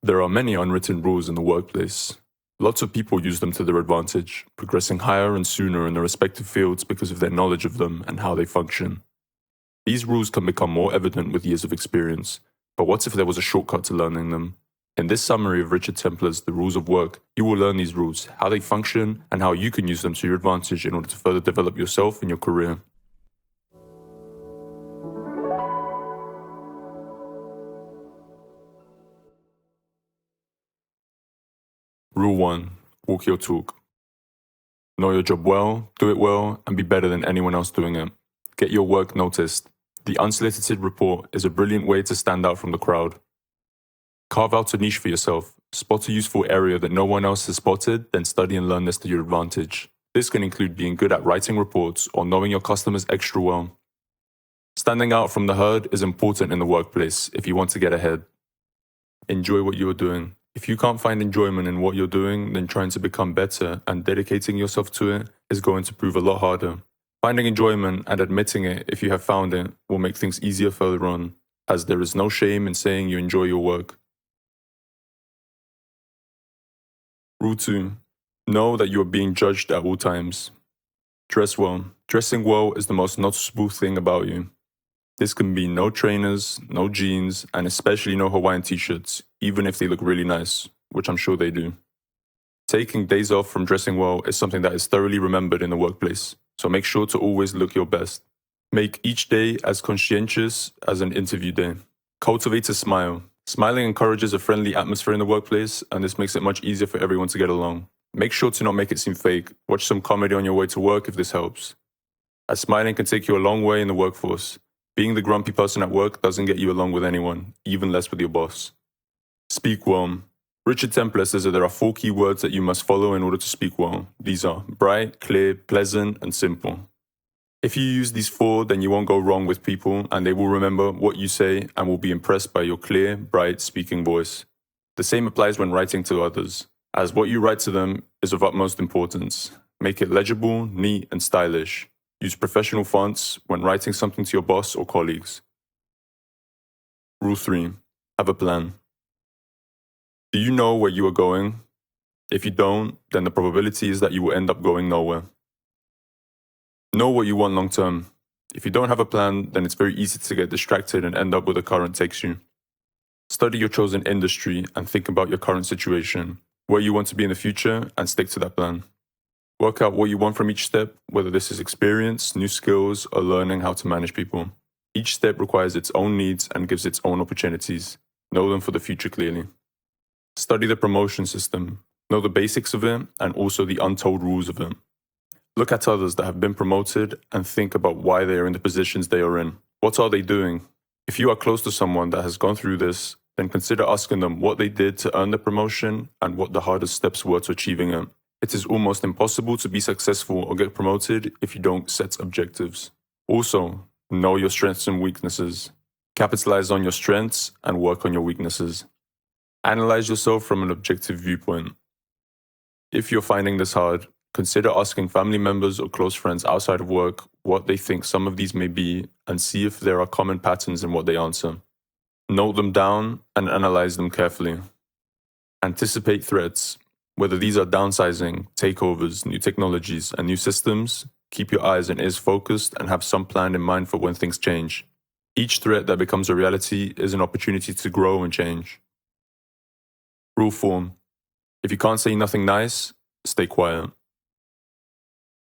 There are many unwritten rules in the workplace. Lots of people use them to their advantage, progressing higher and sooner in their respective fields because of their knowledge of them and how they function. These rules can become more evident with years of experience, but what if there was a shortcut to learning them? In this summary of Richard Templar's The Rules of Work, you will learn these rules, how they function, and how you can use them to your advantage in order to further develop yourself and your career. Rule 1. Walk your talk. Know your job well, do it well, and be better than anyone else doing it. Get your work noticed. The unsolicited report is a brilliant way to stand out from the crowd. Carve out a niche for yourself. Spot a useful area that no one else has spotted, then study and learn this to your advantage. This can include being good at writing reports or knowing your customers extra well. Standing out from the herd is important in the workplace if you want to get ahead. Enjoy what you are doing. If you can't find enjoyment in what you're doing, then trying to become better and dedicating yourself to it is going to prove a lot harder. Finding enjoyment and admitting it if you have found it will make things easier further on, as there is no shame in saying you enjoy your work. Rule 2. Know that you are being judged at all times. Dress well. Dressing well is the most noticeable thing about you. This can be no trainers, no jeans, and especially no Hawaiian t-shirts, even if they look really nice, which I'm sure they do. Taking days off from dressing well is something that is thoroughly remembered in the workplace, so make sure to always look your best. Make each day as conscientious as an interview day. Cultivate a smile. Smiling encourages a friendly atmosphere in the workplace, and this makes it much easier for everyone to get along. Make sure to not make it seem fake. Watch some comedy on your way to work if this helps, as smiling can take you a long way in the workforce. Being the grumpy person at work doesn't get you along with anyone, even less with your boss. Speak well. Richard Templar says that there are 4 key words that you must follow in order to speak well. These are bright, clear, pleasant, and simple. If you use these 4, then you won't go wrong with people, and they will remember what you say and will be impressed by your clear, bright speaking voice. The same applies when writing to others, as what you write to them is of utmost importance. Make it legible, neat, and stylish. Use professional fonts when writing something to your boss or colleagues. Rule 3. Have a plan. Do you know where you are going? If you don't, then the probability is that you will end up going nowhere. Know what you want long term. If you don't have a plan, then it's very easy to get distracted and end up where the current takes you. Study your chosen industry and think about your current situation, where you want to be in the future, and stick to that plan. Work out what you want from each step, whether this is experience, new skills, or learning how to manage people. Each step requires its own needs and gives its own opportunities. Know them for the future clearly. Study the promotion system. Know the basics of it and also the untold rules of it. Look at others that have been promoted and think about why they are in the positions they are in. What are they doing? If you are close to someone that has gone through this, then consider asking them what they did to earn the promotion and what the hardest steps were to achieving it. It is almost impossible to be successful or get promoted if you don't set objectives. Also, know your strengths and weaknesses. Capitalize on your strengths and work on your weaknesses. Analyze yourself from an objective viewpoint. If you're finding this hard, consider asking family members or close friends outside of work what they think some of these may be and see if there are common patterns in what they answer. Note them down and analyze them carefully. Anticipate threats. Whether these are downsizing, takeovers, new technologies, and new systems, keep your eyes and ears focused and have some plan in mind for when things change. Each threat that becomes a reality is an opportunity to grow and change. Rule 4. If you can't say nothing nice, stay quiet.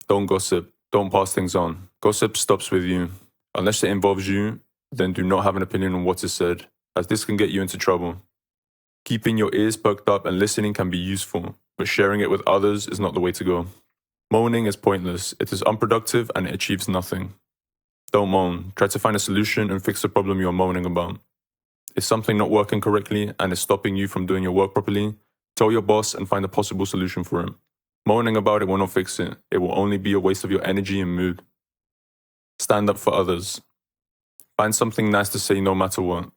Don't gossip. Don't pass things on. Gossip stops with you. Unless it involves you, then do not have an opinion on what is said, as this can get you into trouble. Keeping your ears perked up and listening can be useful, but sharing it with others is not the way to go. Moaning is pointless. It is unproductive and it achieves nothing. Don't moan. Try to find a solution and fix the problem you are moaning about. Is something not working correctly and is stopping you from doing your work properly? Tell your boss and find a possible solution for it. Moaning about it will not fix it. It will only be a waste of your energy and mood. Stand up for others. Find something nice to say no matter what.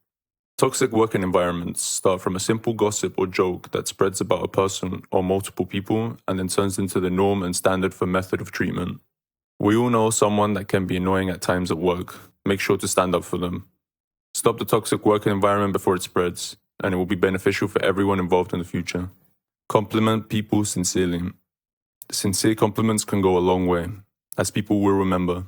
Toxic working environments start from a simple gossip or joke that spreads about a person or multiple people and then turns into the norm and standard for method of treatment. We all know someone that can be annoying at times at work. Make sure to stand up for them. Stop the toxic working environment before it spreads. and it will be beneficial for everyone involved in the future. Compliment people sincerely. Sincere compliments can go a long way, as people will remember.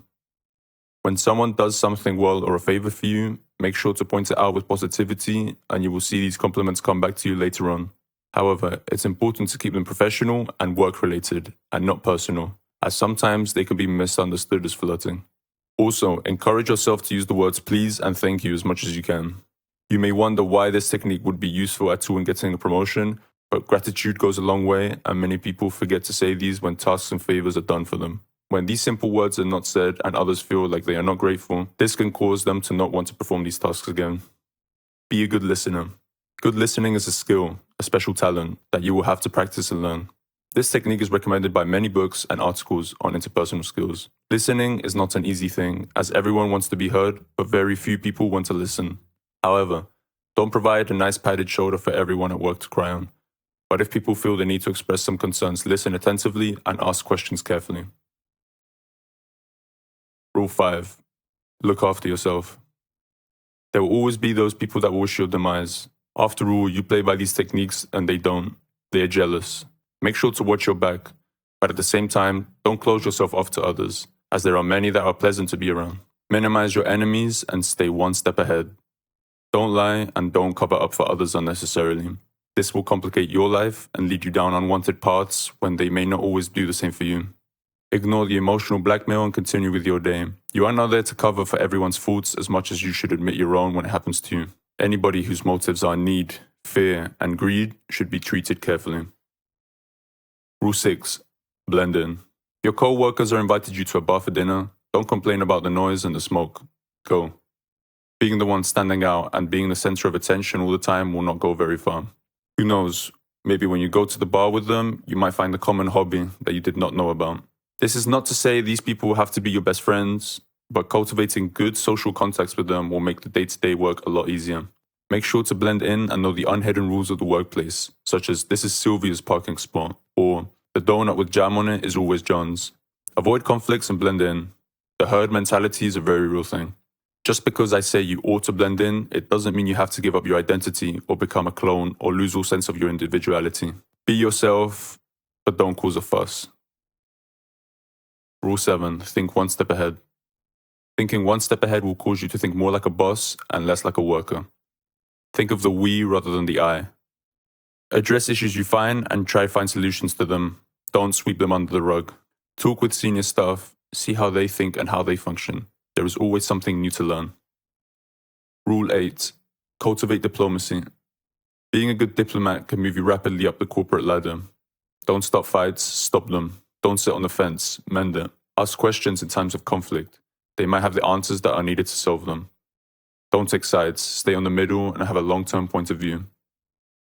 When someone does something well or a favor for you, make sure to point it out with positivity, and you will see these compliments come back to you later on. However, it's important to keep them professional and work-related, and not personal, as sometimes they can be misunderstood as flirting. Also, encourage yourself to use the words please and thank you as much as you can. You may wonder why this technique would be useful at all in getting a promotion, but gratitude goes a long way, and many people forget to say these when tasks and favors are done for them. When these simple words are not said and others feel like they are not grateful, this can cause them to not want to perform these tasks again. Be a good listener. Good listening is a skill, a special talent, that you will have to practice and learn. This technique is recommended by many books and articles on interpersonal skills. Listening is not an easy thing, as everyone wants to be heard, but very few people want to listen. However, don't provide a nice padded shoulder for everyone at work to cry on. But if people feel the need to express some concerns, listen attentively and ask questions carefully. Rule 5. Look after yourself. There will always be those people that wish your demise. After all, you play by these techniques and they don't. They are jealous. Make sure to watch your back, but at the same time, don't close yourself off to others, as there are many that are pleasant to be around. Minimize your enemies and stay one step ahead. Don't lie and don't cover up for others unnecessarily. This will complicate your life and lead you down unwanted paths when they may not always do the same for you. Ignore the emotional blackmail and continue with your day. You are not there to cover for everyone's faults as much as you should admit your own when it happens to you. Anybody whose motives are need, fear, and greed should be treated carefully. Rule 6. Blend in. If your co-workers are invited you to a bar for dinner, don't complain about the noise and the smoke. Go. Being the one standing out and being the center of attention all the time will not go very far. Who knows, maybe when you go to the bar with them, you might find a common hobby that you did not know about. This is not to say these people have to be your best friends, but cultivating good social contacts with them will make the day-to-day work a lot easier. Make sure to blend in and know the unhidden rules of the workplace, such as this is Sylvia's parking spot, or the donut with jam on it is always John's. Avoid conflicts and blend in. The herd mentality is a very real thing. Just because I say you ought to blend in, it doesn't mean you have to give up your identity or become a clone or lose all sense of your individuality. Be yourself, but don't cause a fuss. Rule 7. Think one step ahead. Thinking one step ahead will cause you to think more like a boss and less like a worker. Think of the we rather than the I. Address issues you find and try to find solutions to them. Don't sweep them under the rug. Talk with senior staff, see how they think and how they function. There is always something new to learn. Rule 8. Cultivate diplomacy. Being a good diplomat can move you rapidly up the corporate ladder. Don't start fights, stop them. Don't sit on the fence, mend it. Ask questions in times of conflict. They might have the answers that are needed to solve them. Don't take sides, stay on the middle and have a long-term point of view.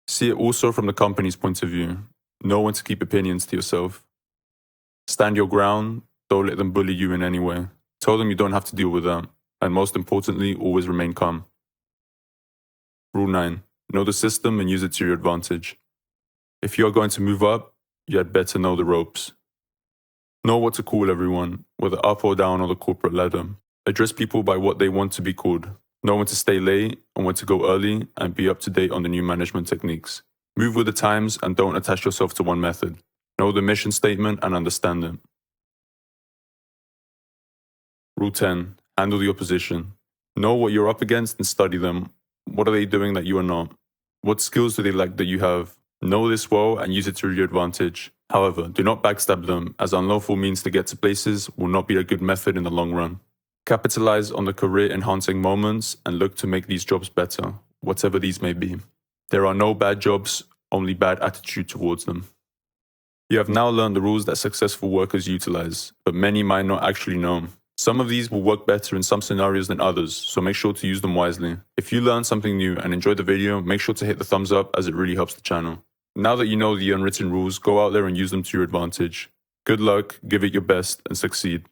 See it also from the company's point of view. Know when to keep opinions to yourself. Stand your ground, don't let them bully you in any way. Tell them you don't have to deal with that, and most importantly, always remain calm. Rule 9. Know the system and use it to your advantage. If you are going to move up, you had better know the ropes. Know what to call everyone, whether up or down on the corporate ladder. Address people by what they want to be called. Know when to stay late and when to go early and be up to date on the new management techniques. Move with the times and don't attach yourself to one method. Know the mission statement and understand it. Rule 10. Handle the opposition. Know what you're up against and study them. What are they doing that you are not? What skills do they lack that you have? Know this well and use it to your advantage. However, do not backstab them, as unlawful means to get to places will not be a good method in the long run. Capitalize on the career-enhancing moments and look to make these jobs better, whatever these may be. There are no bad jobs, only bad attitude towards them. You have now learned the rules that successful workers utilize, but many might not actually know. Some of these will work better in some scenarios than others, so make sure to use them wisely. If you learned something new and enjoyed the video, make sure to hit the thumbs up as it really helps the channel. Now that you know the unwritten rules, go out there and use them to your advantage. Good luck, give it your best, and succeed.